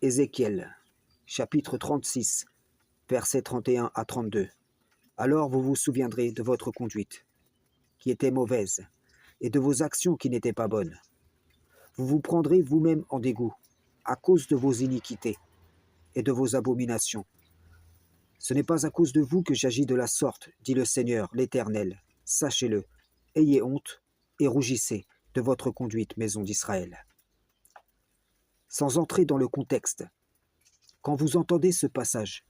Ézéchiel, chapitre 36, versets 31 à 32. Alors vous vous souviendrez de votre conduite, qui était mauvaise, et de vos actions qui n'étaient pas bonnes. Vous vous prendrez vous-même en dégoût, à cause de vos iniquités et de vos abominations. Ce n'est pas à cause de vous que j'agis de la sorte, dit le Seigneur, l'Éternel. Sachez-le, ayez honte et rougissez de votre conduite, maison d'Israël. Sans entrer dans le contexte, quand vous entendez ce passage,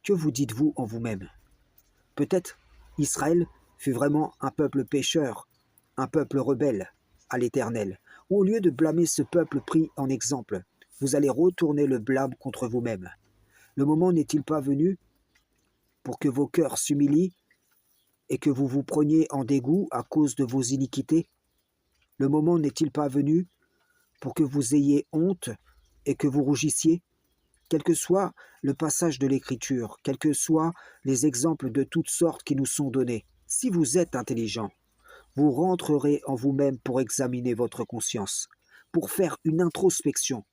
que vous dites-vous en vous-même? Peut-être Israël fut vraiment un peuple pécheur, un peuple rebelle à l'Éternel. Ou au lieu de blâmer ce peuple pris en exemple, vous allez retourner le blâme contre vous-même. Le moment n'est-il pas venu pour que vos cœurs s'humilient et que vous vous preniez en dégoût à cause de vos iniquités? Le moment n'est-il pas venu pour que vous ayez honte et que vous rougissiez? Quel que soit le passage de l'Écriture, quels que soient les exemples de toutes sortes qui nous sont donnés, si vous êtes intelligent, vous rentrerez en vous-même pour examiner votre conscience, pour faire une introspection.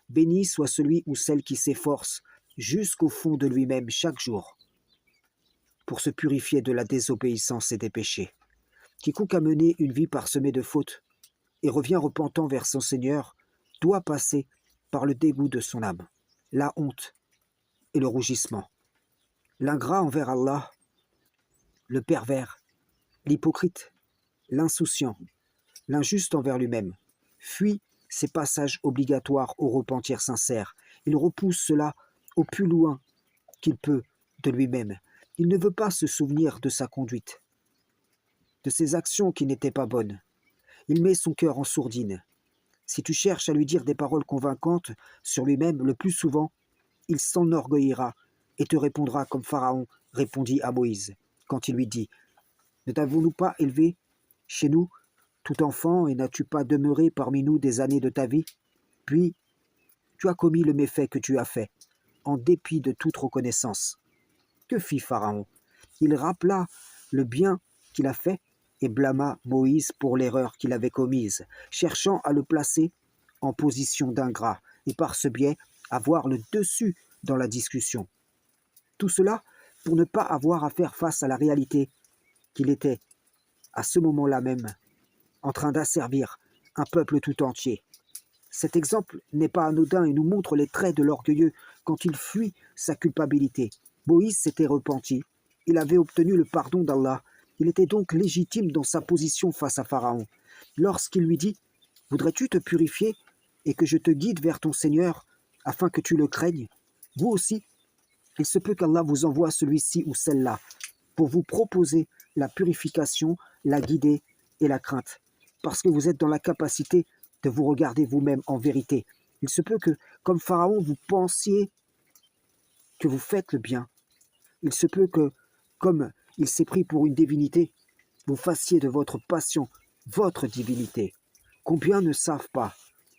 Béni soit celui ou celle qui s'efforce jusqu'au fond de lui-même chaque jour pour se purifier de la désobéissance et des péchés. Quiconque a mené une vie parsemée de fautes et revient repentant vers son Seigneur doit passer par le dégoût de son âme, la honte et le rougissement. L'ingrat envers Allah, le pervers, l'hypocrite, l'insouciant, l'injuste envers lui-même, fuit ces passages obligatoires au repentir sincère. Il repousse cela au plus loin qu'il peut de lui-même. Il ne veut pas se souvenir de sa conduite, de ses actions qui n'étaient pas bonnes. Il met son cœur en sourdine. Si tu cherches à lui dire des paroles convaincantes sur lui-même, le plus souvent, il s'enorgueillira et te répondra comme Pharaon répondit à Moïse, quand il lui dit « Ne t'avons-nous pas élevé chez nous, tout enfant, et n'as-tu pas demeuré parmi nous des années de ta vie? Puis, tu as commis le méfait que tu as fait, en dépit de toute reconnaissance. » Que fit Pharaon? Il rappela le bien qu'il a fait et blâma Moïse pour l'erreur qu'il avait commise, cherchant à le placer en position d'ingrat et par ce biais avoir le dessus dans la discussion. Tout cela pour ne pas avoir à faire face à la réalité qu'il était, à ce moment-là même, en train d'asservir un peuple tout entier. Cet exemple n'est pas anodin et nous montre les traits de l'orgueilleux quand il fuit sa culpabilité. Moïse s'était repenti, il avait obtenu le pardon d'Allah, il était donc légitime dans sa position face à Pharaon. Lorsqu'il lui dit « Voudrais-tu te purifier et que je te guide vers ton Seigneur afin que tu le craignes ?» Vous aussi, il se peut qu'Allah vous envoie celui-ci ou celle-là pour vous proposer la purification, la guider et la crainte, parce que vous êtes dans la capacité de vous regarder vous-même en vérité. Il se peut que, comme Pharaon, vous pensiez que vous faites le bien. Il se peut que, comme il s'est pris pour une divinité, vous fassiez de votre passion votre divinité. Combien ne savent pas,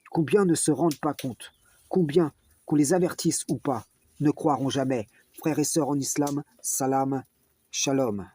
combien ne se rendent pas compte, combien, qu'on les avertisse ou pas, ne croiront jamais. Frères et sœurs en islam, salam, shalom.